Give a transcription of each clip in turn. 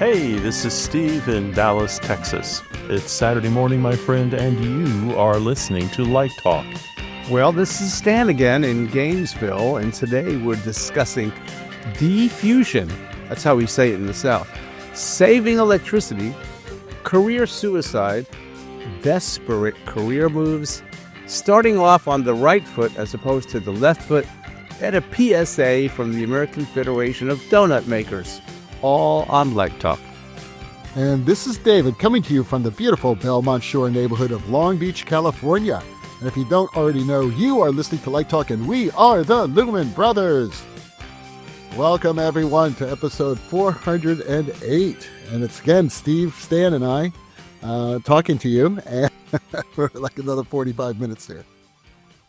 Hey, this is Steve in Dallas, Texas. It's Saturday morning, my friend, and you are listening to Light Talk. Well, this is Stan again in Gainesville, and today we're discussing diffusion. That's how we say it in the South. Saving electricity, career suicide, desperate career moves, starting off on the right foot as opposed to the left foot, and a PSA from the American Federation of Donut Makers. All on Light Talk. And this is David coming to you from the beautiful Belmont Shore neighborhood of Long Beach, California. And if you don't already know, you are listening to Light Talk, and we are the Lumen Brothers. Welcome, everyone, to episode 408. And it's again Steve, Stan, and I talking to you and for like another 45 minutes here.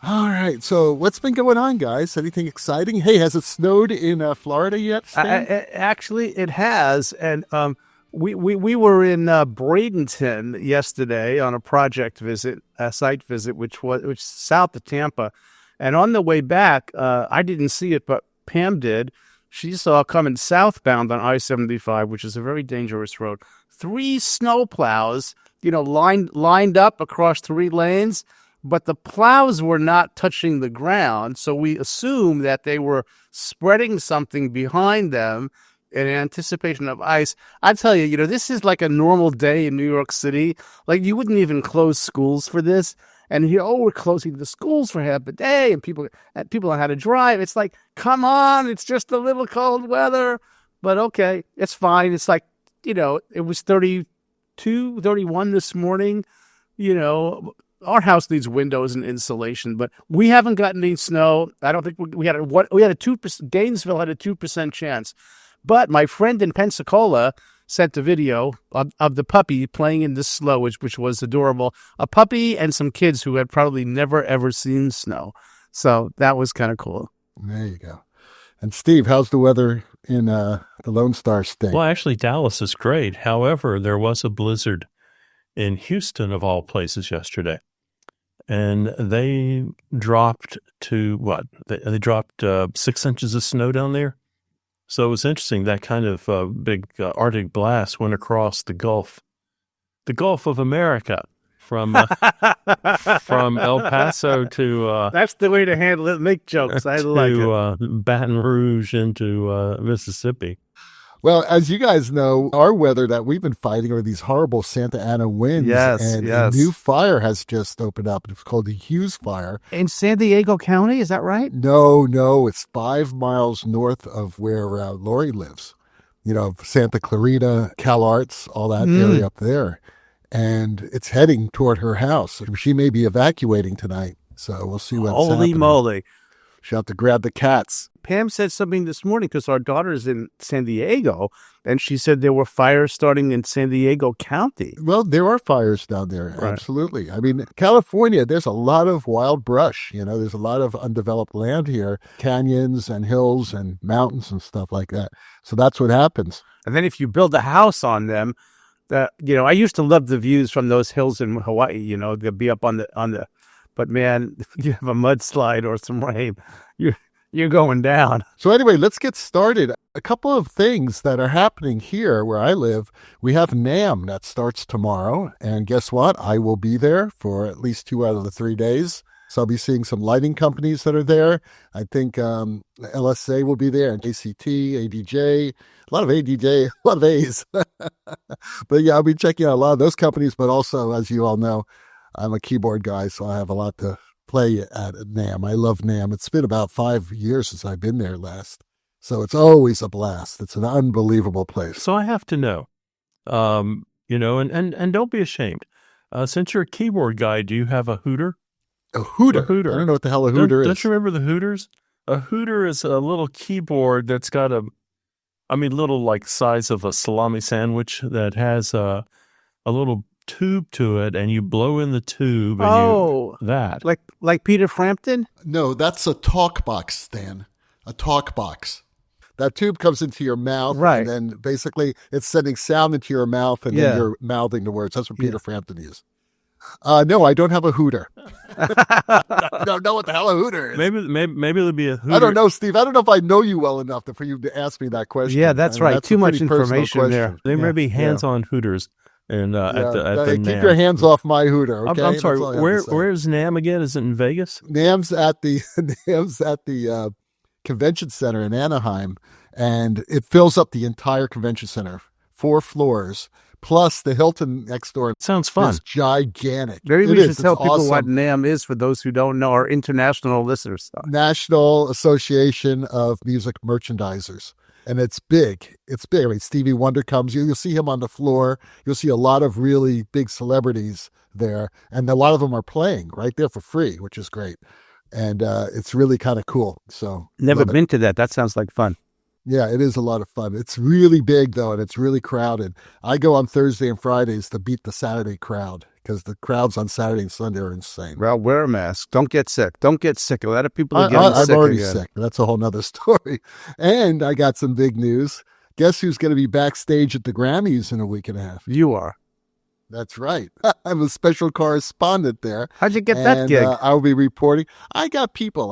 All right, so what's been going on, guys? Anything exciting? Hey, has it snowed in Florida yet, Stan? Actually, it has, and we were in Bradenton yesterday on a project visit, a site visit, which is south of Tampa, and on the way back, I didn't see it, but Pam did. She saw coming southbound on I-75, which is a very dangerous road, 3 snowplows, lined up across 3 lanes. But the plows were not touching the ground, so we assumed that they were spreading something behind them in anticipation of ice. I tell you, this is like a normal day in New York City. Like, you wouldn't even close schools for this. And we're closing the schools for half a day, and people don't how to drive. It's like, come on, it's just a little cold weather. But okay, it's fine. It's like, it was 32, 31 this morning, Our house needs windows and insulation, but we haven't gotten any snow. I don't think we had a 2%. Gainesville had a 2% chance, but my friend in Pensacola sent a video of the puppy playing in the snow, which was adorable. A puppy and some kids who had probably never ever seen snow, so that was kind of cool. There you go. And Steve, how's the weather in the Lone Star State? Well, actually, Dallas is great. However, there was a blizzard in Houston, of all places, yesterday. And they dropped to what? They dropped 6 inches of snow down there. So it was interesting. That kind of big Arctic blast went across the Gulf of America, from El Paso to that's the way to handle it. Make jokes. I like it. Baton Rouge into Mississippi. Well, as you guys know, our weather that we've been fighting are these horrible Santa Ana winds. Yes. A new fire has just opened up. It's called the Hughes Fire. In San Diego County, is that right? No. It's 5 miles north of where Lori lives. Santa Clarita, Cal Arts, all that area up there. And it's heading toward her house. She may be evacuating tonight, so we'll see what's happening. Holy moly. She'll have to grab the cats. Pam said something this morning because our daughter's in San Diego, and she said there were fires starting in San Diego County. Well, there are fires down there. Right. Absolutely. I mean, California, there's a lot of wild brush. There's a lot of undeveloped land here, canyons and hills and mountains and stuff like that. So that's what happens. And then if you build a house on them, I used to love the views from those hills in Hawaii. They'll be up on the. But man, if you have a mudslide or some rain, you're going down. So anyway, let's get started. A couple of things that are happening here where I live. We have NAMM that starts tomorrow. And guess what? I will be there for at least 2 out of the 3 days. So I'll be seeing some lighting companies that are there. I think LSA will be there, and ACT, ADJ, a lot of ADJ, a lot of A's. But yeah, I'll be checking out a lot of those companies. But also, as you all know, I'm a keyboard guy, so I have a lot to play at NAMM. I love NAMM. It's been about 5 years since I've been there last. So it's always a blast. It's an unbelievable place. So I have to know, and don't be ashamed. Since you're a keyboard guy, do you have a Hooter? A Hooter? A Hooter. I don't know what the hell a Hooter is. Don't you remember the Hooters? A Hooter is a little keyboard that's got little like size of a salami sandwich that has a little tube to it, and you blow in the tube. And that like Peter Frampton? No, that's a talk box, Stan. A talk box. That tube comes into your mouth, right? And then basically it's sending sound into your mouth, and then you're mouthing the words. That's what Peter Frampton used. No, I don't have a Hooter. I don't know what the hell a Hooter is. Maybe it'll be a Hooter. I don't know, Steve. I don't know if I know you well enough for you to ask me that question. Yeah, that's right. That's Too a much pretty personal information there. question. There may be hands-on Hooters and at the keep NAMM. your hands off my Hooter. Okay? I'm sorry. That's all I have to say. Where's NAMM again? Is it in Vegas? NAMM's at the convention center in Anaheim, and it fills up the entire convention center, 4 floors, plus the Hilton next door. Sounds fun. It's gigantic. Maybe we should tell people awesome. what NAMM is for those who don't know, our international listeners. National Association of Music Merchandisers. And it's big. It's big. I mean, Stevie Wonder comes. You'll see him on the floor. You'll see a lot of really big celebrities there. And a lot of them are playing right there for free, which is great. And it's really kind of cool. So Never been to that. That sounds like fun. Yeah, it is a lot of fun. It's really big, though, and it's really crowded. I go on Thursday and Fridays to beat the Saturday crowd because the crowds on Saturday and Sunday are insane. Well, wear a mask. Don't get sick. Don't get sick. A lot of people are getting sick. I'm already again. sick. That's a whole nother story. And I got some big news. Guess who's going to be backstage at the Grammys in a week and a half? You are. That's right. I'm a special correspondent there. How'd you get that gig? I'll be reporting. I got people.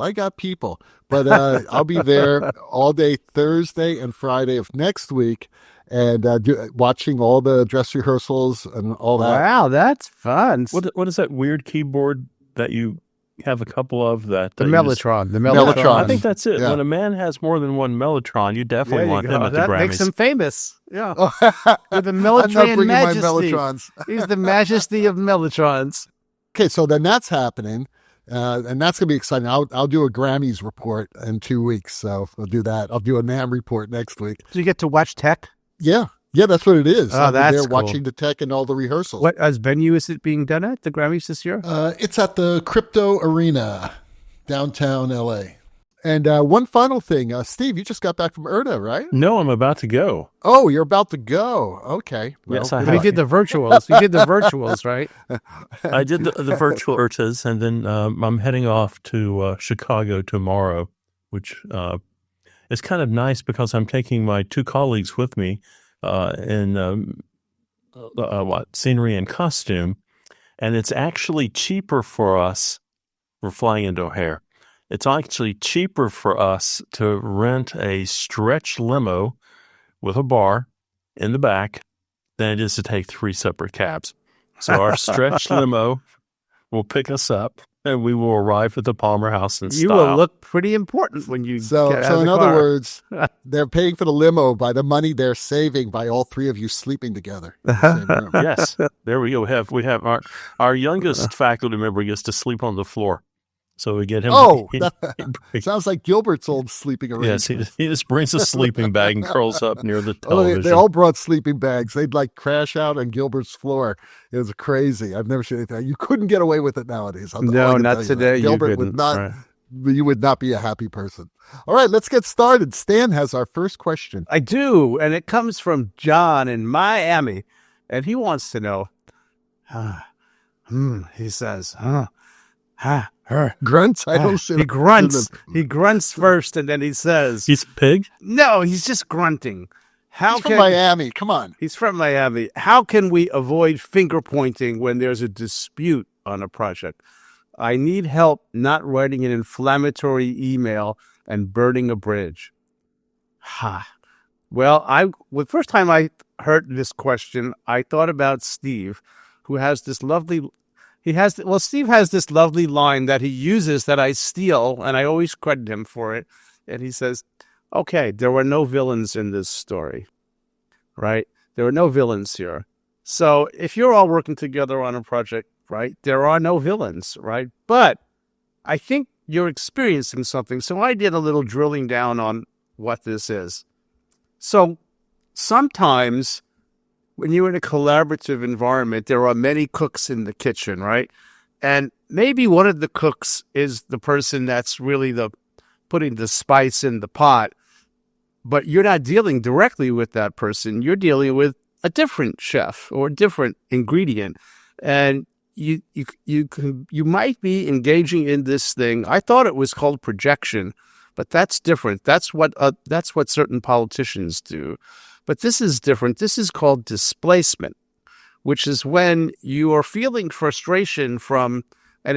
But I'll be there all day Thursday and Friday of next week and watching all the dress rehearsals and all that. Wow, that's fun. What is that weird keyboard that you have a couple of that? The you Mellotron. The Mellotron. Mellotron. I think that's it. Yeah. When a man has more than one Mellotron, you definitely want him at the That Grammys. makes him famous. Yeah. With the I'm not Mellotrons bringing my Majesty. Mellotrons. He's the Majesty of Mellotrons. Okay, so then that's happening. And that's going to be exciting. I'll do a Grammys report in 2 weeks. So I'll do that. I'll do a NAMM report next week. Do you get to watch tech? Yeah, that's what it is. Oh, I'll be that's there cool. watching the tech and all the rehearsals. What venue is it being done at, the Grammys this year? It's at the Crypto Arena, downtown LA. And one final thing, Steve, you just got back from URTA, right? No, I'm about to go. Oh, you're about to go. Okay. Yes, I But have. he did the virtuals. He did the virtuals, right? I did the virtual URTAs, and then I'm heading off to Chicago tomorrow, which is kind of nice because I'm taking my 2 colleagues with me in scenery and costume, and it's actually cheaper for us. We're flying into O'Hare. It's actually cheaper for us to rent a stretch limo with a bar in the back than it is to take 3 separate cabs. So our stretch limo will pick us up, and we will arrive at the Palmer House in style. You will look pretty important when you So get out of in the other car. words, they're paying for the limo by the money they're saving by all 3 of you sleeping together in the same room. Yes, there we go. We have our youngest faculty member gets to sleep on the floor, so we get him. Oh, sounds like Gilbert's old sleeping yes, arrangement. he just brings a sleeping bag and curls up near the Oh, television. they all brought sleeping bags. They'd like crash out on Gilbert's floor. It was crazy. I've never seen anything. You couldn't get away with it nowadays. All I No, can not tell you that. today. You Gilbert would couldn't. not. Right. You would not be a happy person. All right, let's get started. Stan has our first question. I do, and it comes from John in Miami, and he wants to know. He says, her. Grunts? I don't He grunts. He grunts first, and then he says, He's a pig. "No, he's just grunting." How He's from Miami. Come on. He's from Miami. How can we avoid finger pointing when there's a dispute on a project? I need help not writing an inflammatory email and burning a bridge. Well, the first time I heard this question, I thought about Steve, who has this lovely. Steve has this lovely line that he uses that I steal, and I always credit him for it. And he says, "Okay, there were no villains in this story, right? There were no villains here. So if you're all working together on a project, right, there are no villains, right? But I think you're experiencing something. So I did a little drilling down on what this is. So sometimes when you're in a collaborative environment, there are many cooks in the kitchen, right? And maybe one of the cooks is the person that's really putting the spice in the pot, but you're not dealing directly with that person. You're dealing with a different chef or a different ingredient. And you might be engaging in this thing. I thought it was called projection, but that's different. That's what certain politicians do. But this is different. This is called displacement, which is when you are feeling frustration and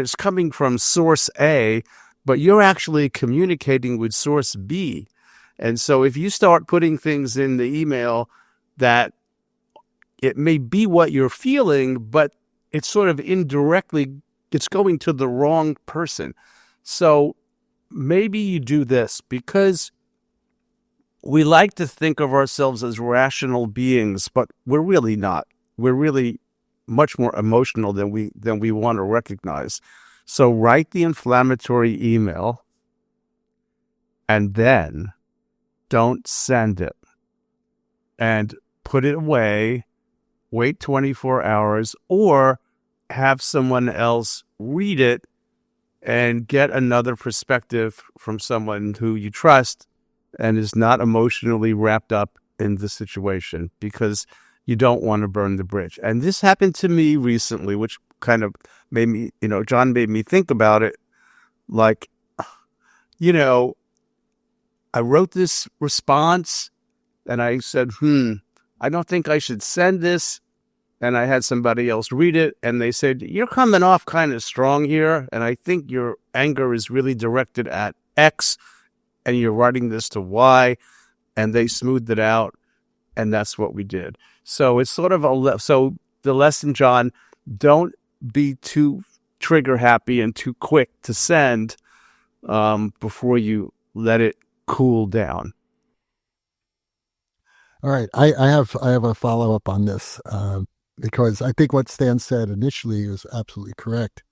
it's coming from source A, but you're actually communicating with source B. And so if you start putting things in the email that it may be what you're feeling, but it's sort of indirectly, it's going to the wrong person. So maybe you do this, because we like to think of ourselves as rational beings, but we're really not. We're really much more emotional than we want to recognize. So write the inflammatory email and then don't send it, and put it away, wait 24 hours, or have someone else read it and get another perspective from someone who you trust and is not emotionally wrapped up in the situation, because you don't want to burn the bridge. And this happened to me recently, which kind of made me, John made me think about it. Like, I wrote this response and I said, I don't think I should send this. And I had somebody else read it and they said, you're coming off kind of strong here, and I think your anger is really directed at X and you're writing this to Y. And they smoothed it out, and that's what we did. So it's sort of so the lesson, John, don't be too trigger happy and too quick to send before you let it cool down. All right, I have a follow up on this because I think what Stan said initially is absolutely correct.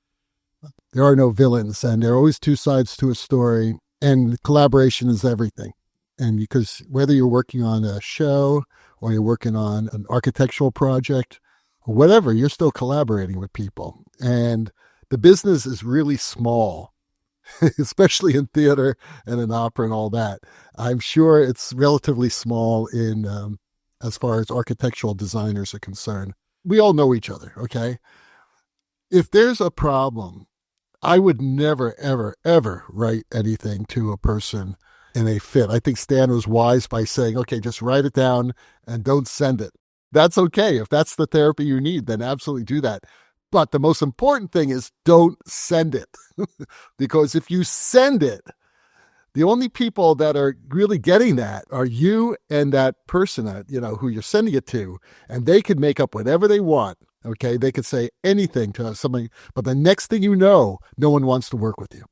There are no villains, and there are always two sides to a story, and collaboration is everything. And because whether you're working on a show or you're working on an architectural project or whatever, you're still collaborating with people. And the business is really small, especially in theater and in opera and all that. I'm sure it's relatively small in as far as architectural designers are concerned. We all know each other, okay? If there's a problem, I would never, ever, ever write anything to a person in a fit. I think Stan was wise by saying, okay, just write it down and don't send it. That's okay. If that's the therapy you need, then absolutely do that. But the most important thing is don't send it. Because if you send it, the only people that are really getting that are you and that person, who you're sending it to, and they could make up whatever they want. Okay. They could say anything to somebody, but the next thing you know, no one wants to work with you.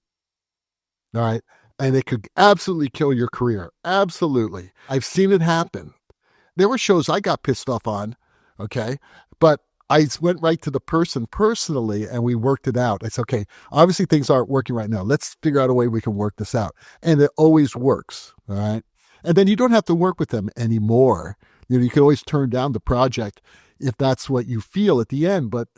All right. And it could absolutely kill your career. Absolutely. I've seen it happen. There were shows I got pissed off on, okay? But I went right to the person personally and we worked it out. I said, okay, obviously things aren't working right now. Let's figure out a way we can work this out. And it always works, all right? And then you don't have to work with them anymore. You can always turn down the project if that's what you feel at the end. But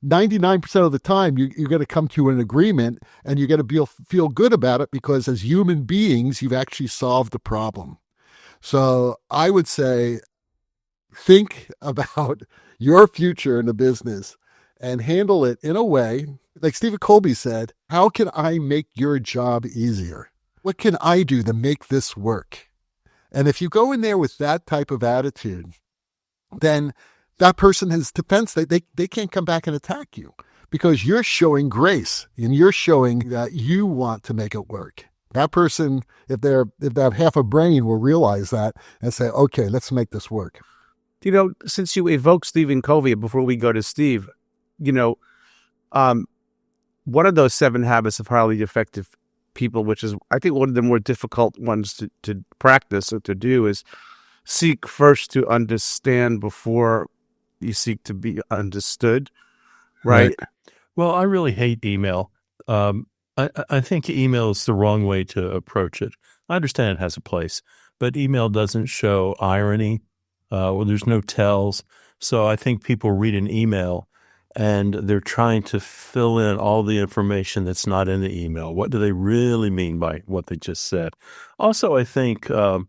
99% of the time, you're going to come to an agreement and you're going to feel good about it because as human beings, you've actually solved the problem. So I would say, think about your future in the business and handle it in a way, like Stephen Colby said, how can I make your job easier? What can I do to make this work? And if you go in there with that type of attitude, then that person has defense. They can't come back and attack you because you're showing grace and you're showing that you want to make it work. That person, if they have half a brain, will realize that and say, okay, let's make this work. Since you evoked Stephen Covey before we go to Steve, one of those 7 habits of highly effective people, which is, I think, one of the more difficult ones to practice or to do, is seek first to understand before you seek to be understood, right? Well, I really hate email. I think email is the wrong way to approach it. I understand it has a place, but email doesn't show irony. There's no tells. So I think people read an email and they're trying to fill in all the information that's not in the email. What do they really mean by what they just said? Also, I think the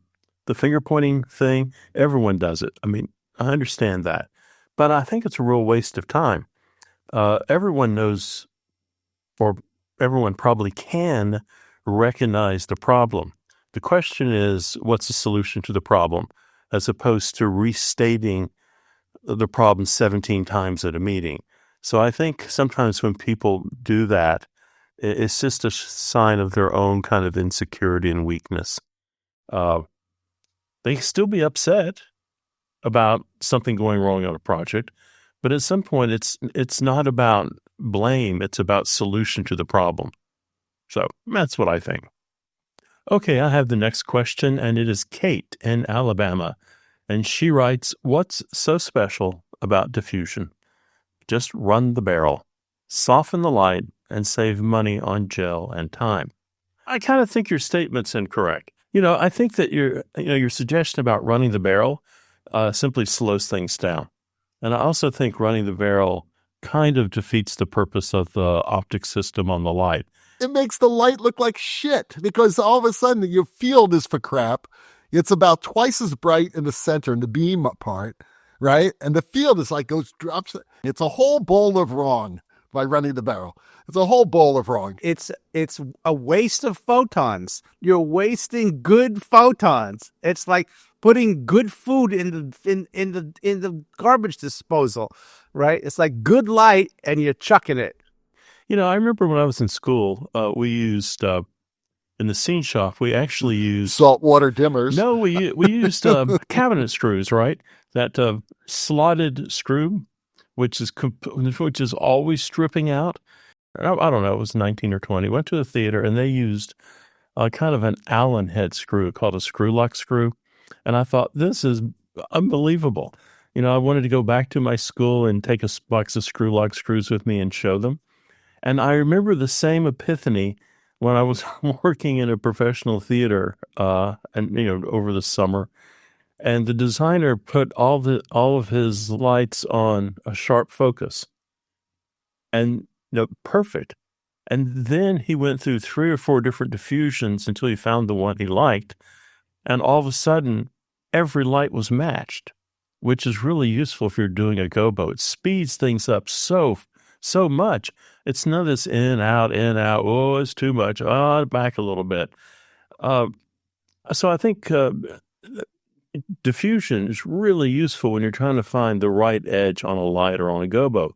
finger pointing thing, everyone does it. I mean, I understand that. But I think it's a real waste of time. Everyone knows, or everyone probably can recognize the problem. The question is, what's the solution to the problem, as opposed to restating the problem 17 times at a meeting. So I think sometimes when people do that, it's just a sign of their own kind of insecurity and weakness. They can still be upset about something going wrong on a project, but at some point it's not about blame, it's about solution to the problem. So that's what I think. Okay, I have the next question, and it is Kate in Alabama. And she writes, what's so special about diffusion? Just run the barrel, soften the light, and save money on gel and time. I kind of think your statement's incorrect. I think that your suggestion about running the barrel simply slows things down. And I also think running the barrel kind of defeats the purpose of the optic system on the light. It makes the light look like shit because all of a sudden your field is for crap. It's about twice as bright in the center, in the beam part, right? And the field is like drops. It's a whole bowl of wrong by running the barrel. It's a whole bowl of wrong. It's a waste of photons. You're wasting good photons. It's like putting good food in the garbage disposal, right? It's like good light and you're chucking it. I remember when I was in school, we used in the scene shop, we actually used saltwater dimmers. No, we used cabinet screws, right? That slotted screw, which is always stripping out. I don't know. It was 19 or 20. Went to the theater and they used kind of an Allen head screw called a screw lock screw, and I thought this is unbelievable. I wanted to go back to my school and take a box of screw lock screws with me and show them. And I remember the same epiphany when I was working in a professional theater, over the summer, and the designer put all of his lights on a sharp focus, and perfect. And then he went through 3 or 4 different diffusions until he found the one he liked, and all of a sudden, every light was matched, which is really useful if you're doing a gobo. It speeds things up so much. It's none of this in, out. Oh, it's too much. Oh, back a little bit. So I think diffusion is really useful when you're trying to find the right edge on a light or on a gobo.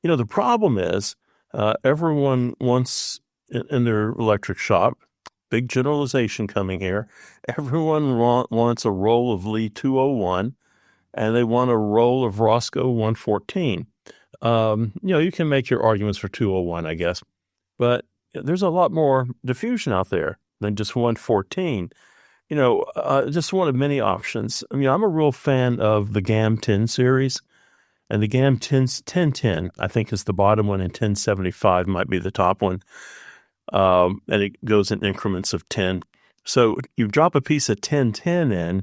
The problem is everyone wants in their electric shop, big generalization coming here, everyone wants a roll of Lee 201 and they want a roll of Roscoe 114. You can make your arguments for 201, I guess, but there's a lot more diffusion out there than just 114. Just one of many options. I'm a real fan of the GAM 10 series, and the GAM 1010, I think, is the bottom one, and 1075 might be the top one, and it goes in increments of 10. So you drop a piece of 1010 in,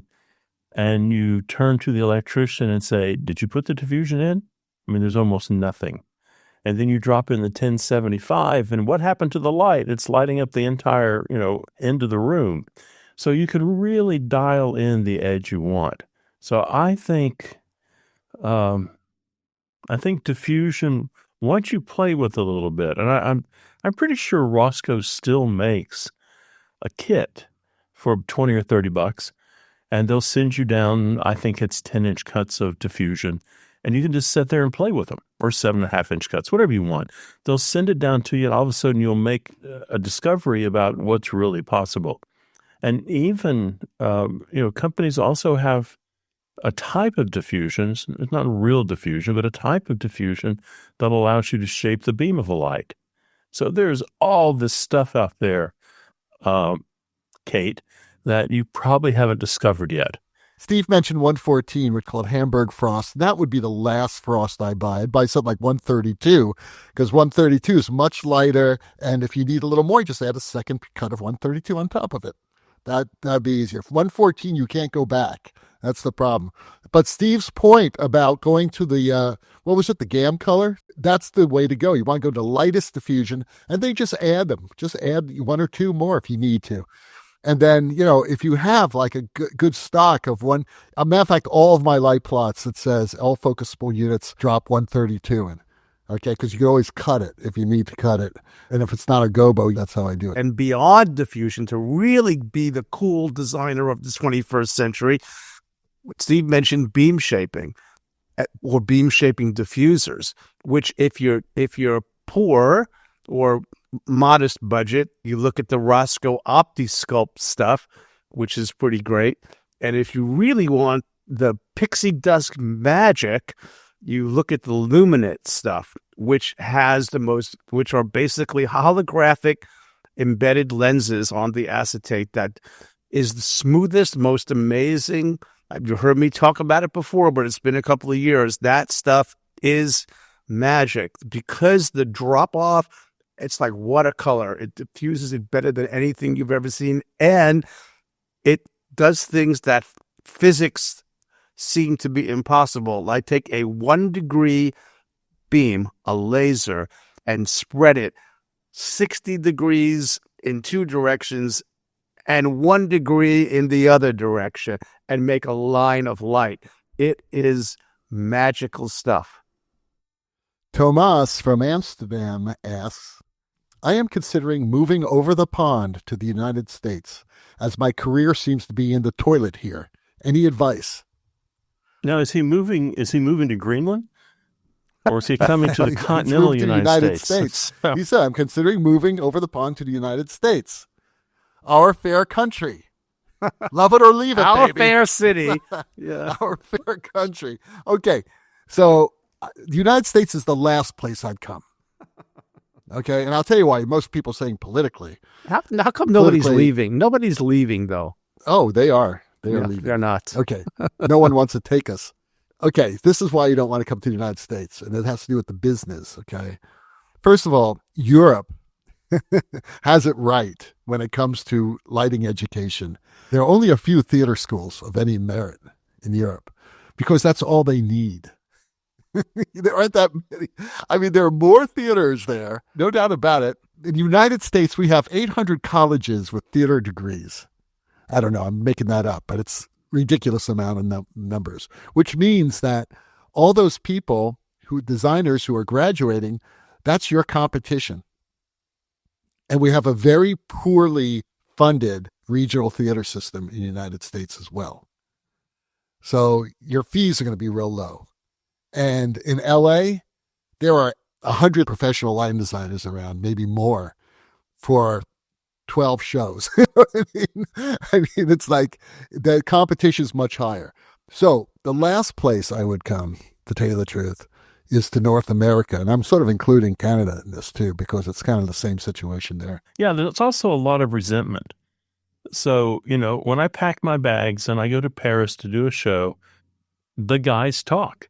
and you turn to the electrician and say, did you put the diffusion in? There's almost nothing. And then you drop in the 1075, and what happened to the light? It's lighting up the entire, end of the room. So you can really dial in the edge you want. So I think diffusion, once you play with it a little bit, and I'm pretty sure Roscoe still makes a kit for $20 or $30, and they'll send you down, I think it's 10-inch cuts of diffusion, and you can just sit there and play with them, or 7.5-inch cuts, whatever you want. They'll send it down to you, and all of a sudden you'll make a discovery about what's really possible. And even, companies also have a type of diffusion. It's not real diffusion, but a type of diffusion that allows you to shape the beam of a light. So there's all this stuff out there, Kate, that you probably haven't discovered yet. Steve mentioned 114, we call it Hamburg frost. That would be the last frost I buy. I'd buy something like 132, because 132 is much lighter, and if you need a little more, just add a second cut of 132 on top of it. That'd be easier. 114, you can't go back. That's the problem. But Steve's point about going to the, the GAM color, that's the way to go. You want to go to lightest diffusion, and then just add them. Just add 1 or 2 more if you need to. And then, if you have like a good stock of one, a matter of fact, all of my light plots, it says all focusable units drop 132 in. Okay, because you can always cut it if you need to cut it. And if it's not a gobo, that's how I do it. And beyond diffusion, to really be the cool designer of the 21st century, Steve mentioned beam shaping. or beam shaping diffusers, which if you're poor or modest budget, you look at the Roscoe OptiSculpt stuff, which is pretty great. And if you really want the pixie dust magic, you look at the Luminate stuff, which are basically holographic embedded lenses on the acetate that is the smoothest, most amazing. You've heard me talk about it before, but it's been a couple of years. That stuff is magic because the drop off, it's like watercolor. It diffuses it better than anything you've ever seen. And it does things that physics seem to be impossible. Like take a 1 degree beam, a laser, and spread it 60 degrees in two directions and 1 degree in the other direction and make a line of light. It is magical stuff. Tomas from Amsterdam asks, I am considering moving over the pond to the United States, as my career seems to be in the toilet here. Any advice? Now, is he moving to Greenland? Or is he coming to the continental United States? He said, I'm considering moving over the pond to the United States. Our fair country. Love it or leave it, Our baby. fair city. Yeah. Our fair country. Okay, so the United States is the last place I'd come. Okay, and I'll tell you why. Most people saying politically. How come nobody's leaving? Nobody's leaving, though. Oh, they are. They are leaving. They're not. Okay, no one wants to take us. Okay, this is why you don't want to come to the United States, and it has to do with the business, okay? First of all, Europe has it right when it comes to lighting education. There are only a few theater schools of any merit in Europe because that's all they need. There aren't that many. I mean, there are more theaters there, no doubt about it. In the United States, we have 800 colleges with theater degrees. I don't know, I'm making that up, but it's ridiculous amount of numbers, which means that all those people designers who are graduating, that's your competition. And we have a very poorly funded regional theater system in the United States as well. So your fees are going to be real low. And in LA, there are 100 professional lighting designers around, maybe more, for 12 shows. I mean, it's like the competition is much higher. So the last place I would come, to tell you the truth, is to North America. And I'm sort of including Canada in this too, because it's kind of the same situation there. Yeah, there's also a lot of resentment. So, when I pack my bags and I go to Paris to do a show, the guys talk.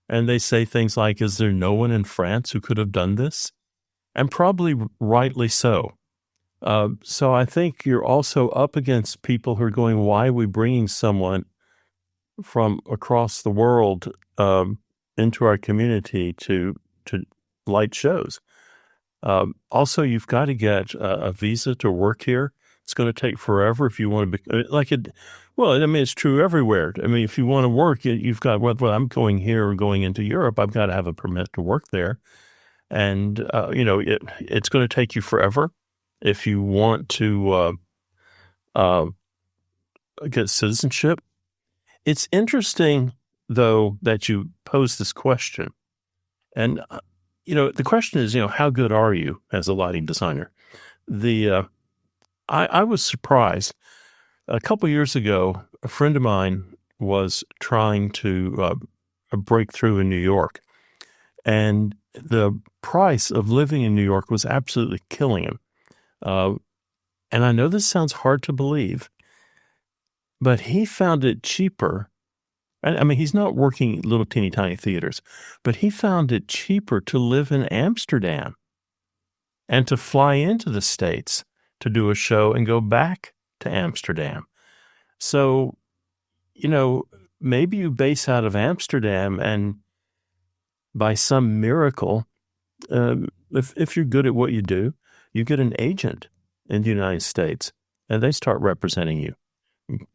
And they say things like, is there no one in France who could have done this? And probably rightly so. So I think you're also up against people who are going, why are we bringing someone from across the world into our community to light shows? Also, you've got to get a visa to work here. It's going to take forever if you want to be well, I mean, it's true everywhere. I mean, if you want to work, you've got, whether I'm going here or going into Europe, I've got to have a permit to work there. And, it's going to take you forever if you want to get citizenship. It's interesting, though, that you pose this question. And, the question is, how good are you as a lighting designer? I was surprised. A couple years ago, a friend of mine was trying to break through in New York, and the price of living in New York was absolutely killing him. And I know this sounds hard to believe, but he found it cheaper. I mean, he's not working little teeny tiny theaters, but he found it cheaper to live in Amsterdam and to fly into the States to do a show and go back to Amsterdam. So, maybe you base out of Amsterdam, and by some miracle, if you're good at what you do, you get an agent in the United States, and they start representing you.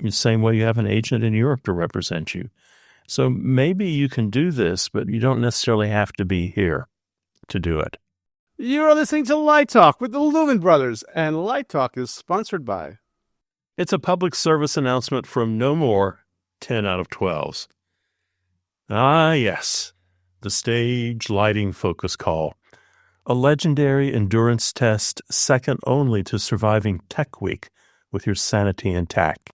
The same way you have an agent in Europe to represent you. So maybe you can do this, but you don't necessarily have to be here to do it. You're listening to Light Talk with the Lumen Brothers, and Light Talk is sponsored by... It's a public service announcement from No More 10 out of 12s. Ah, yes, the stage lighting focus call. A legendary endurance test second only to surviving Tech Week with your sanity intact.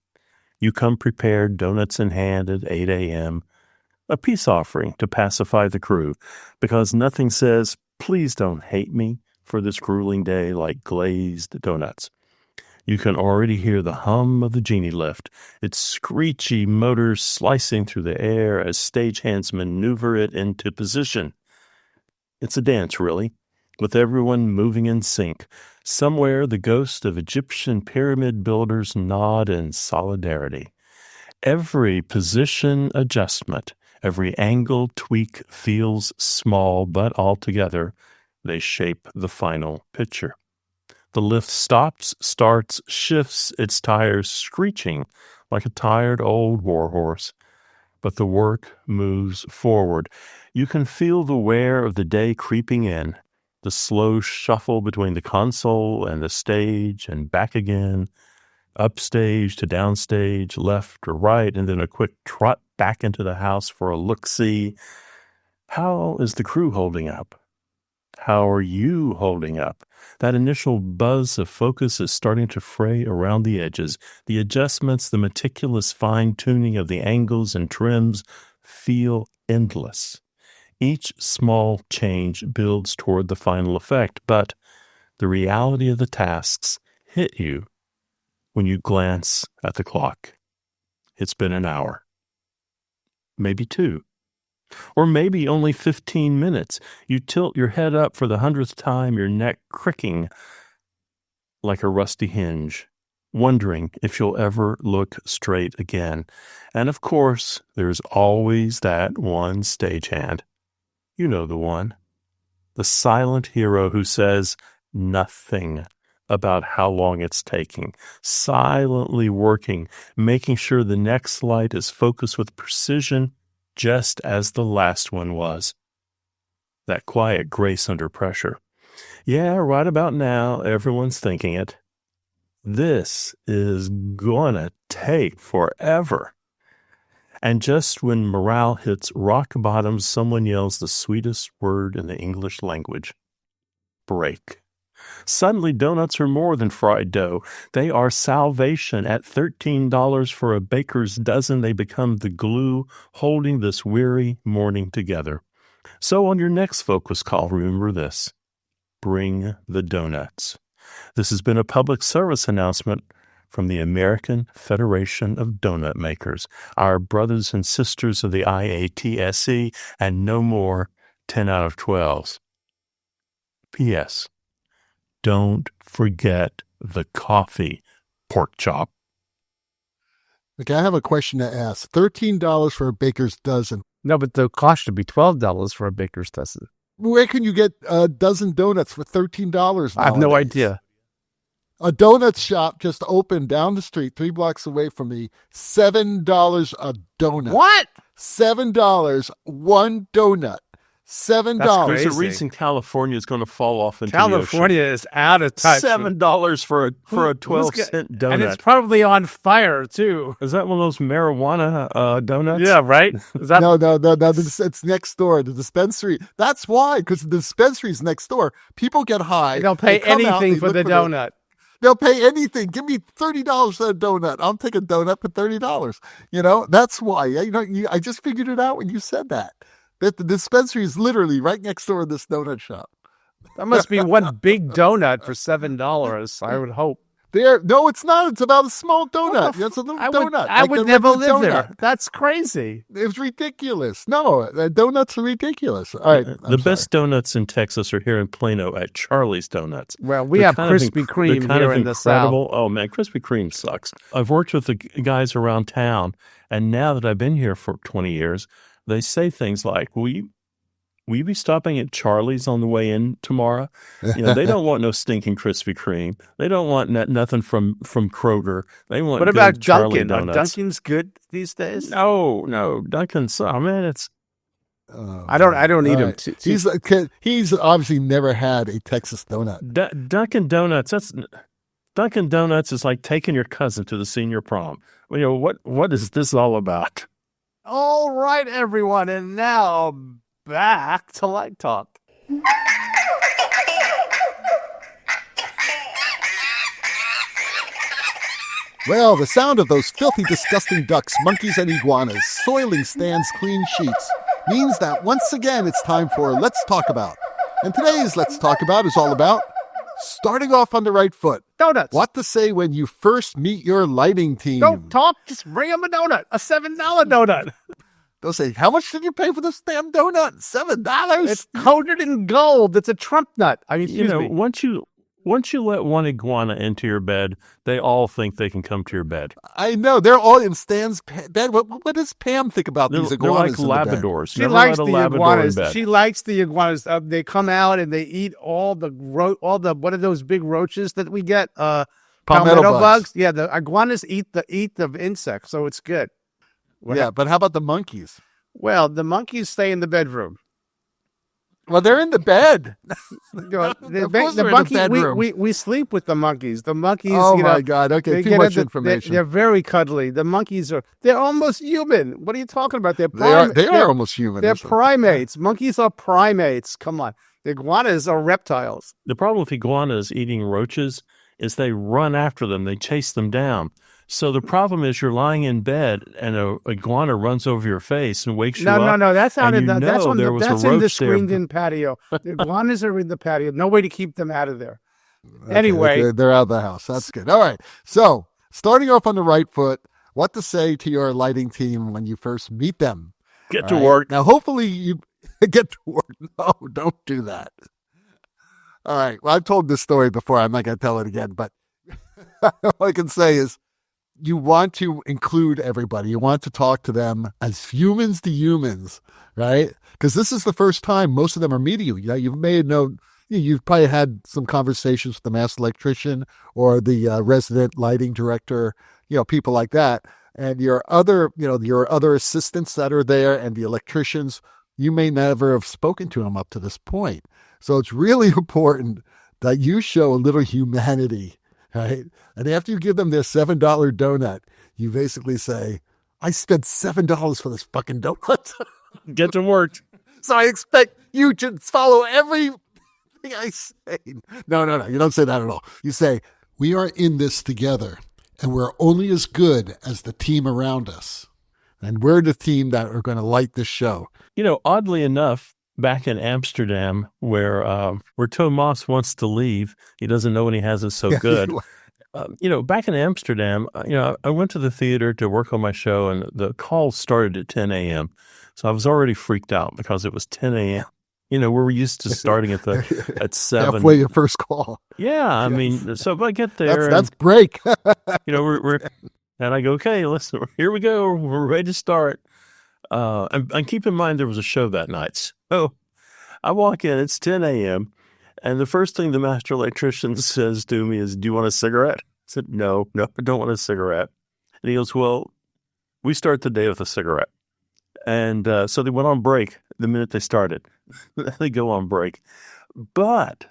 You come prepared, donuts in hand at 8 a.m., a peace offering to pacify the crew, because nothing says, please don't hate me for this grueling day like glazed donuts. You can already hear the hum of the genie lift, its screechy motors slicing through the air as stagehands maneuver it into position. It's a dance, really, with everyone moving in sync. Somewhere the ghosts of Egyptian pyramid builders nod in solidarity. Every position adjustment, every angle tweak feels small, but altogether they shape the final picture. The lift stops, starts, shifts, its tires screeching like a tired old warhorse. But the work moves forward. You can feel the wear of the day creeping in, the slow shuffle between the console and the stage and back again, upstage to downstage, left or right, and then a quick trot back into the house for a look-see. How is the crew holding up? How are you holding up? That initial buzz of focus is starting to fray around the edges. The adjustments, the meticulous fine-tuning of the angles and trims feel endless. Each small change builds toward the final effect, but the reality of the tasks hit you when you glance at the clock. It's been an hour. Maybe 2. Or maybe only 15 minutes. You tilt your head up for the 100th time, your neck cricking like a rusty hinge, wondering if you'll ever look straight again. And of course, there's always that one stagehand. You know the one. The silent hero who says nothing about how long it's taking, silently working, making sure the next light is focused with precision, just as the last one was. That quiet grace under pressure. Yeah, right about now, everyone's thinking it. This is gonna take forever. And just when morale hits rock bottom, someone yells the sweetest word in the English language. Break. Suddenly, donuts are more than fried dough. They are salvation. At $13 for a baker's dozen, they become the glue holding this weary morning together. So on your next focus call, remember this. Bring the donuts. This has been a public service announcement from the American Federation of Donut Makers, our brothers and sisters of the IATSE, and no more 10 out of 12s. P.S. Don't forget the coffee, pork chop. Okay, I have a question to ask. $13 for a baker's dozen. No, but the cost should be $12 for a baker's dozen. Where can you get a dozen donuts for $13 nowadays? I have no idea. A donut shop just opened down the street 3 blocks away from me. $7 a donut. What? $7, one donut. $7. That's There's a reason California is going to fall off into California the ocean. is out of touch. $7 for a 12-cent donut. And it's probably on fire, too. Is that one of those marijuana donuts? Yeah, right? Is that... No. It's next door. The dispensary. That's why, because the dispensary is next door. People get high. They'll pay they come out, anything they for look the donut. They'll pay anything. Give me $30 for a donut. I'll take a donut for $30. You know, that's why. I just figured it out when you said that. That the dispensary is literally right next door to this donut shop. That must be one big donut for $7, I would hope. No, it's not. It's about a small donut. It's a little donut. I would never live there. That's crazy. It's ridiculous. No, donuts are ridiculous. All right. The best donuts in Texas are here in Plano at Charlie's Donuts. Well, we have Krispy Kreme here in the South. Oh, man, Krispy Kreme sucks. I've worked with the guys around town, and now that I've been here for 20 years, they say things like, will you be stopping at Charlie's on the way in tomorrow? They don't want no stinking Krispy Kreme. They don't want nothing from Kroger. They want What about Charlie Dunkin'? donuts. Are Dunkin's good these days? No, Dunkin's. Oh man, it's. I don't eat them. He's obviously never had a Texas donut. Dunkin' Donuts. Dunkin' Donuts is like taking your cousin to the senior prom. What is this all about? All right, everyone, and now back to Light Talk. Well, the sound of those filthy, disgusting ducks, monkeys, and iguanas soiling Stan's clean sheets means that once again it's time for Let's Talk About. And today's Let's Talk About is all about starting off on the right foot. Donuts. What to say when you first meet your lighting team. Don't talk, just bring them a donut. A $7 donut. They'll say, how much did you pay for this damn donut? $7? It's coated in gold. It's a Trump nut. I mean, excuse me. Once you let one iguana into your bed, they all think they can come to your bed. I know. They're all in Stan's bed. What does Pam think about these iguanas? They're like Labradors. She likes the iguanas. She likes the iguanas. They come out and they eat all the what are those big roaches that we get? Palmetto bugs. Yeah, the iguanas eat the insects, so it's good. Yeah, but how about the monkeys? Well, the monkeys stay in the bedroom. Well, they're in the bed. The monkey, we sleep with the monkeys. The monkeys. Oh my God! Okay, too much information. They're very cuddly. The monkeys they're almost human. What are you talking about? They are almost human. They're primates. Monkeys are primates. Come on. The iguanas are reptiles. The problem with iguanas eating roaches is they run after them. They chase them down. So the problem is you're lying in bed and an iguana runs over your face and wakes you up. No. That's out in that's in the screened-in patio. The iguanas are in the patio. No way to keep them out of there. Okay, anyway, they're out of the house. That's good. All right. So starting off on the right foot, what to say to your lighting team when you first meet them? Get to work. Now, hopefully you get to work. No, don't do that. All right. Well, I've told this story before. I'm not going to tell it again, but all I can say is, you want to include everybody. You want to talk to them as humans to humans, right? Because this is the first time most of them are meeting you. You've probably had some conversations with the master electrician or the resident lighting director, people like that. And your other assistants that are there and the electricians, you may never have spoken to them up to this point. So it's really important that you show a little humanity. Right? And after you give them their $7 donut, you basically say, I spent $7 for this fucking donut. Get to work. So I expect you to follow everything I say. No. You don't say that at all. You say, we are in this together, and we're only as good as the team around us. And we're the team that are going to light this show. Oddly enough, back in Amsterdam, where Tomas wants to leave, he doesn't know when he has it so good. Back in Amsterdam, I went to the theater to work on my show, and the call started at 10 a.m. So I was already freaked out because it was 10 a.m. We're used to starting at 7. Halfway your first call. Yeah, I mean, so if I get there, that's break. we're and I go, okay, listen, here we go, we're ready to start. And keep in mind there was a show that night. So I walk in, it's 10 a.m., and the first thing the master electrician says to me is, do you want a cigarette? I said, no, I don't want a cigarette. And he goes, well, we start the day with a cigarette. And so they went on break the minute they started. They go on break. But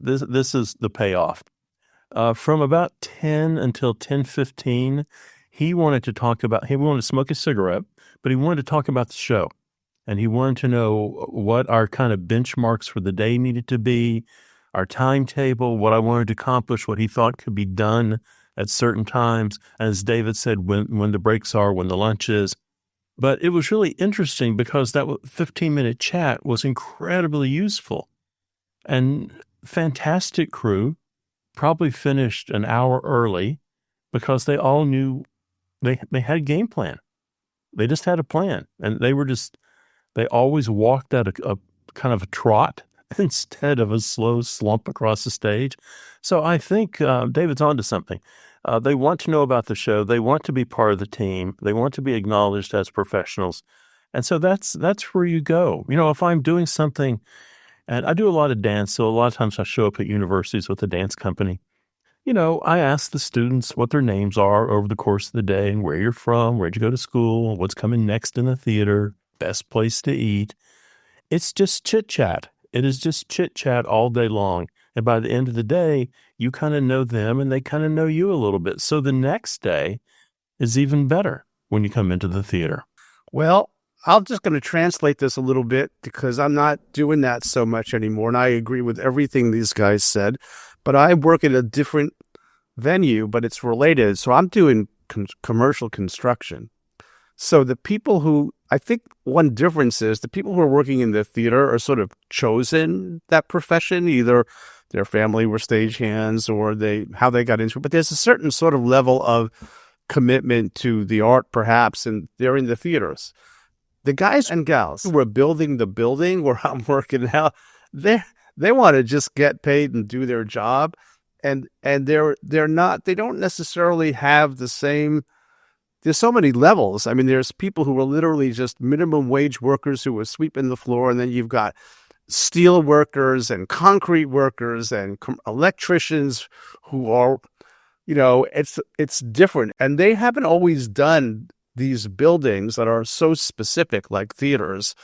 this is the payoff. From about 10 until 10:15, he wanted to smoke a cigarette, but he wanted to talk about the show. And he wanted to know what our kind of benchmarks for the day needed to be, our timetable, what I wanted to accomplish, what he thought could be done at certain times. And as David said, when the breaks are, when the lunch is. But it was really interesting because that 15-minute chat was incredibly useful. And fantastic crew, probably finished an hour early because they all knew they had a game plan. They just had a plan. And they always walked at a kind of a trot instead of a slow slump across the stage. So I think David's onto something. They want to know about the show. They want to be part of the team. They want to be acknowledged as professionals. And so that's where you go. If I'm doing something, and I do a lot of dance, so a lot of times I show up at universities with a dance company. I ask the students what their names are over the course of the day and where you're from, where'd you go to school, what's coming next in the theater, best place to eat. It's just chit-chat. It is just chit-chat all day long. And by the end of the day, you kind of know them and they kind of know you a little bit. So the next day is even better when you come into the theater. Well, I'm just going to translate this a little bit because I'm not doing that so much anymore. And I agree with everything these guys said, but I work at a different venue, but it's related. So I'm doing commercial construction. So the people who, I think one difference is the people who are working in the theater are sort of chosen that profession, either their family were stagehands or how they got into it. But there's a certain sort of level of commitment to the art, perhaps, and they're in the theaters. The guys and gals who are building the building where I'm working now, they want to just get paid and do their job, and they don't necessarily have the same. There's so many levels. I mean, there's people who are literally just minimum wage workers who are sweeping the floor, and then you've got steel workers and concrete workers and electricians who are, it's different, and they haven't always done these buildings that are so specific like theaters.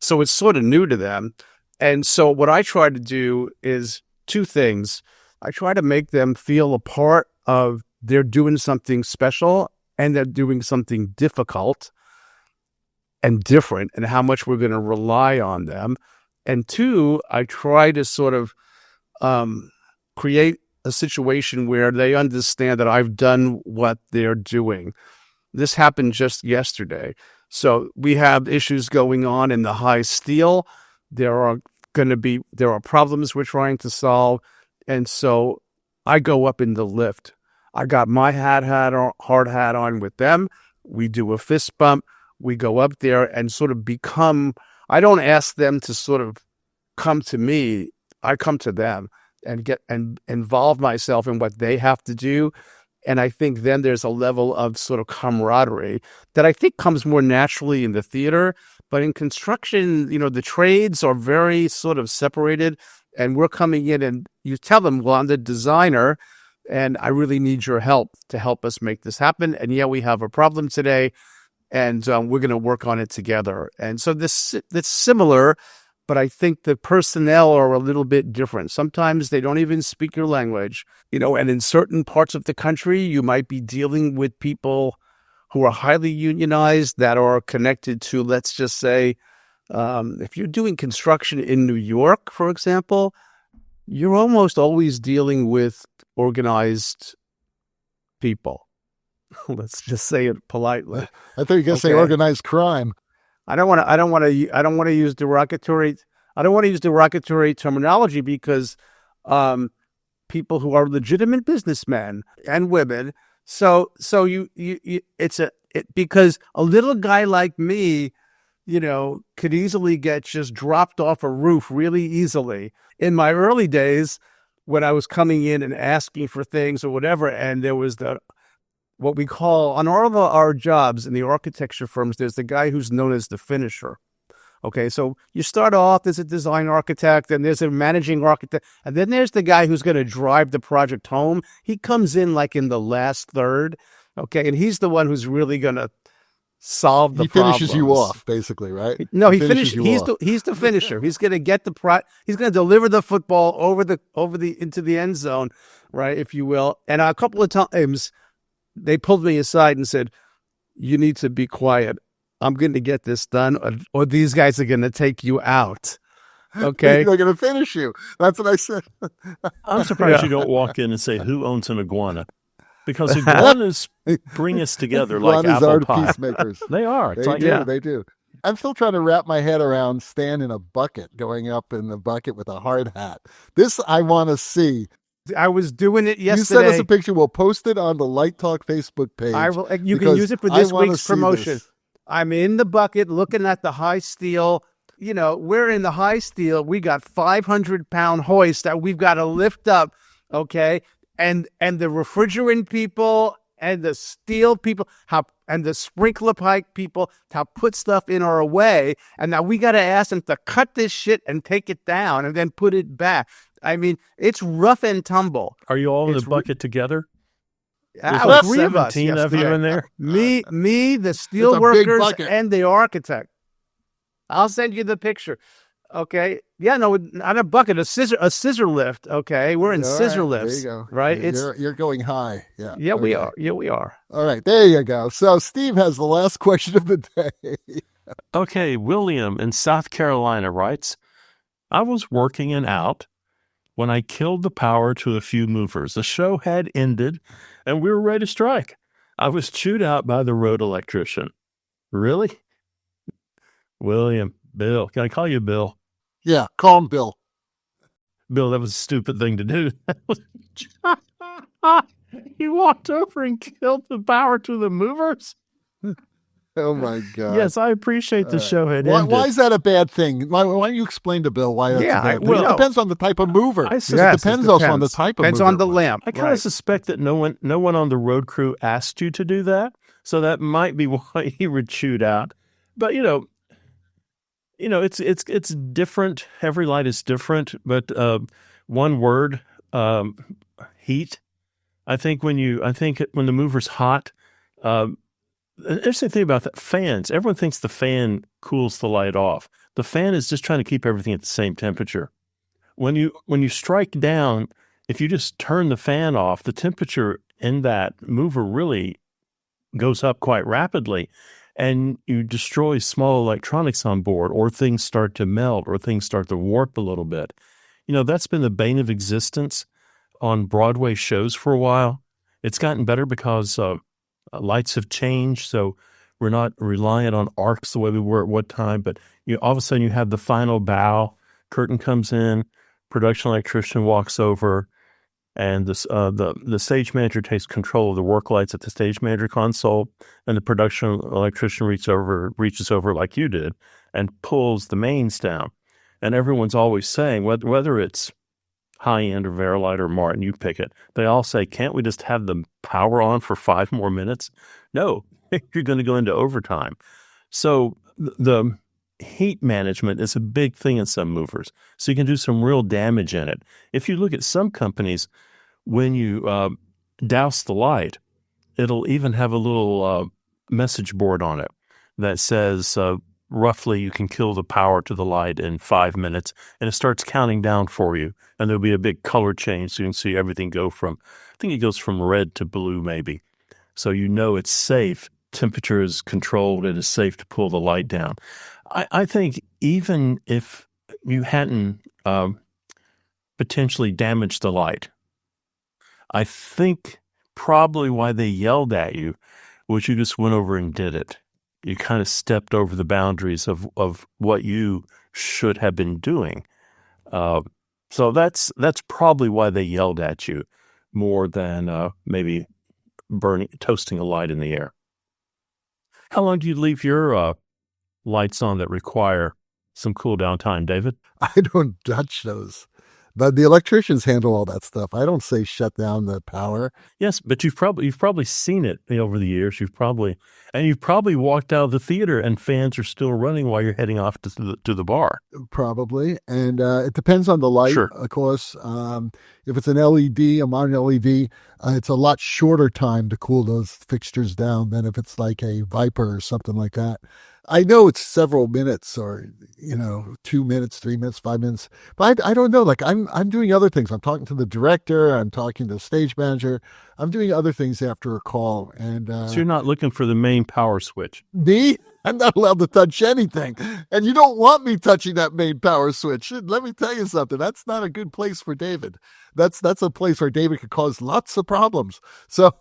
So it's sort of new to them. And so what I try to do is two things. I try to make them feel a part of they're doing something special and they're doing something difficult and different and how much we're going to rely on them. And two, I try to sort of create a situation where they understand that I've done what they're doing. This happened just yesterday. So we have issues going on in the high steel. There are problems we're trying to solve. And so I go up in the lift. I got my hard hat on with them. We do a fist bump. We go up there and sort of I don't ask them to sort of come to me. I come to them and involve myself in what they have to do. And I think then there's a level of sort of camaraderie that I think comes more naturally in the theater. But in construction, the trades are very sort of separated. And we're coming in and you tell them, well, I'm the designer and I really need your help to help us make this happen. And yeah, we have a problem today and we're going to work on it together. And so that's similar, but I think the personnel are a little bit different. Sometimes they don't even speak your language, and in certain parts of the country, you might be dealing with people who are highly unionized that are connected to, let's just say, if you're doing construction in New York, for example, you're almost always dealing with organized people. Let's just say it politely. I thought you were going to say organized crime. I don't want to use derogatory terminology because people who are legitimate businessmen and women. So because a little guy like me, could easily get just dropped off a roof really easily. In my early days, when I was coming in and asking for things or whatever, and there was what we call on all of our jobs in the architecture firms, there's the guy who's known as the finisher. Okay, so you start off as a design architect, and there's a managing architect, and then there's the guy who's going to drive the project home. He comes in like in the last third, okay, and he's the one who's really going to solve the problem. He finishes you off, basically, right? No, he finishes. He's the finisher. He's going to get he's going to deliver the football into the end zone, right, if you will. And a couple of times, they pulled me aside and said, "You need to be quiet. I'm going to get this done, or these guys are going to take you out." Okay, they're going to finish you. That's what I said. I'm surprised you don't walk in and say, "Who owns an iguana?" Because iguanas bring us together like apple pie. Peacemakers. They are. They do. I'm still trying to wrap my head around Stan in a bucket, going up in the bucket with a hard hat. This I want to see. I was doing it yesterday. You sent us a picture. We'll post it on the Light Talk Facebook page. You can use it for this week's promotion. I'm in the bucket looking at the high steel. We're in the high steel. We got 500-pound hoist that we've got to lift up, okay? And the refrigerant people and the steel people and the sprinkler pipe people to put stuff in our way. And now we got to ask them to cut this shit and take it down and then put it back. I mean, it's rough and tumble. Are you all in the bucket together? There's like 17 of you in there? Me, the steel workers, and the architect. I'll send you the picture. Okay. Yeah, no, not a bucket, a scissor lift. Okay. We're in All scissor right, lifts. there you go. Right. You're going high. Yeah. Yeah, we Okay. are. Yeah, we are. All right, there you go. So Steve has the last question of the day. Okay, William in South Carolina writes, I was working an out when I killed the power to a few movers. The show had ended and we were ready to strike. I was chewed out by the road electrician. Really? William, Bill. Can I call you Bill? Yeah, call him Bill. Bill, that was a stupid thing to do. You walked over and killed the power to the movers? Oh my God. Yes, I appreciate the show had ended. Why is that a bad thing? Why don't you explain to Bill why that's a bad thing? It depends on the type of mover. It depends also on the type of mover. Depends on the lamp. I kind of suspect that no one on the road crew asked you to do that, so that might be why you were chewed out. But it's different. Every light is different. But one word, heat. I think when the mover's hot. The interesting thing about that, fans, everyone thinks the fan cools the light off. The fan is just trying to keep everything at the same temperature. When you strike down, if you just turn the fan off, the temperature in that mover really goes up quite rapidly, and you destroy small electronics on board, or things start to melt, or things start to warp a little bit. That's been the bane of existence on Broadway shows for a while. It's gotten better because lights have changed, so we're not reliant on arcs the way we were at one time. But all of a sudden you have the final bow, curtain comes in, production electrician walks over, and the stage manager takes control of the work lights at the stage manager console, and the production electrician reaches over like you did, and pulls the mains down. And everyone's always saying, whether it's high-end or Verilight or Martin, you pick it. They all say, can't we just have the power on for 5 more minutes? No, you're going to go into overtime. So the heat management is a big thing in some movers. So you can do some real damage in it. If you look at some companies, when you douse the light, it'll even have a little message board on it that says roughly you can kill the power to the light in 5 minutes, and it starts counting down for you. And there'll be a big color change, so you can see everything go from, I think it goes from red to blue maybe. So it's safe. Temperature is controlled. It is safe to pull the light down. I think even if you hadn't potentially damaged the light, I think probably why they yelled at you was you just went over and did it. You kind of stepped over the boundaries of what you should have been doing. So that's probably why they yelled at you more than maybe toasting a light in the air. How long do you leave your lights on that require some cool down time, David? I don't touch those. But the electricians handle all that stuff. I don't say shut down the power. Yes, but you've probably seen it over the years. You've probably walked out of the theater and fans are still running while you're heading off to the bar. Probably, and it depends on the light. Sure. Of course. If it's an LED, a modern LED, it's a lot shorter time to cool those fixtures down than if it's like a Viper or something like that. I know it's several minutes or, 2 minutes, 3 minutes, 5 minutes, but I don't know. Like I'm doing other things. I'm talking to the director. I'm talking to the stage manager. I'm doing other things after a call. And so you're not looking for the main power switch. Me? I'm not allowed to touch anything. And you don't want me touching that main power switch. Let me tell you something. That's not a good place for David. That's a place where David could cause lots of problems. So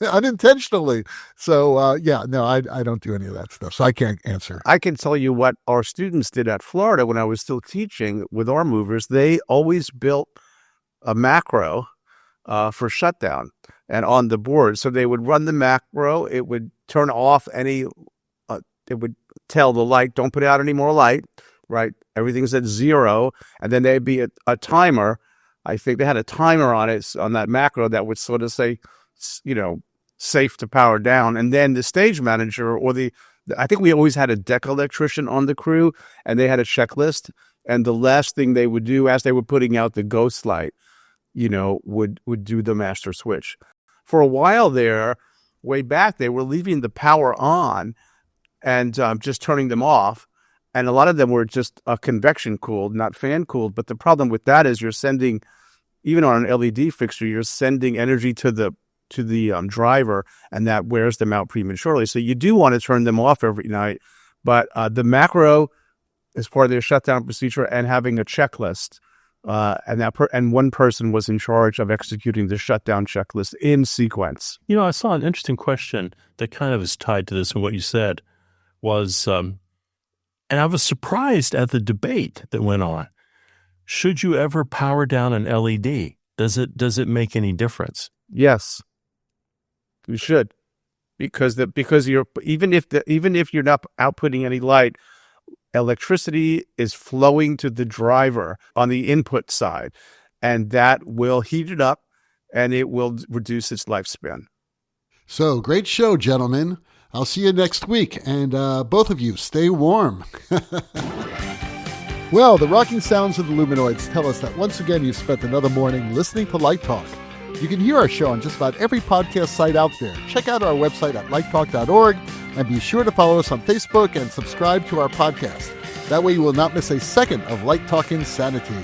unintentionally. So, I don't do any of that stuff. So I can't answer. I can tell you what our students did at Florida when I was still teaching with our movers. They always built a macro for shutdown and on the board. So they would run the macro. It would turn off it would tell the light, don't put out any more light, right? Everything's at 0. And then there'd be a timer. I think they had a timer on it, on that macro that would sort of say, safe to power down. And then the stage manager I think we always had a deck electrician on the crew, and they had a checklist. And the last thing they would do as they were putting out the ghost light, would do the master switch. For a while there, way back, they were leaving the power on and just turning them off. And a lot of them were just convection cooled, not fan cooled. But the problem with that is you're sending, even on an LED fixture, you're sending energy to the driver, and that wears them out prematurely. So you do want to turn them off every night. But the macro is part of their shutdown procedure, and having a checklist. And one person was in charge of executing the shutdown checklist in sequence. I saw an interesting question that kind of is tied to this, and what you said was, and I was surprised at the debate that went on. Should you ever power down an LED? Does it make any difference? Yes, you should, because you're even if you're not outputting any light, electricity is flowing to the driver on the input side, and that will heat it up, and it will reduce its lifespan. So, great show, gentlemen. I'll see you next week, and both of you, stay warm. Well, the rocking sounds of the Luminoids tell us that once again you've spent another morning listening to Light Talk. You can hear our show on just about every podcast site out there. Check out our website at lighttalk.org, and be sure to follow us on Facebook and subscribe to our podcast. That way you will not miss a second of Light Talk insanity.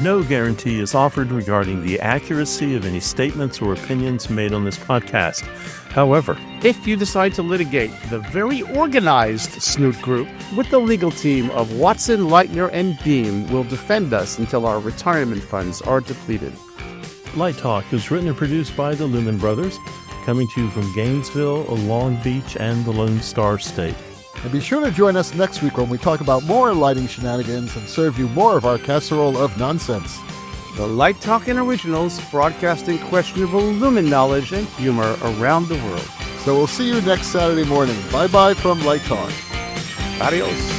No guarantee is offered regarding the accuracy of any statements or opinions made on this podcast. However, if you decide to litigate, the very organized Snoot group with the legal team of Watson, Lightner, and Beam will defend us until our retirement funds are depleted. Light Talk is written and produced by the Lumen Brothers, coming to you from Gainesville, Long Beach, and the Lone Star State. And be sure to join us next week when we talk about more lighting shenanigans and serve you more of our casserole of nonsense. The Light Talking Originals, broadcasting questionable lumen knowledge and humor around the world. So we'll see you next Saturday morning. Bye-bye from Light Talk. Adios.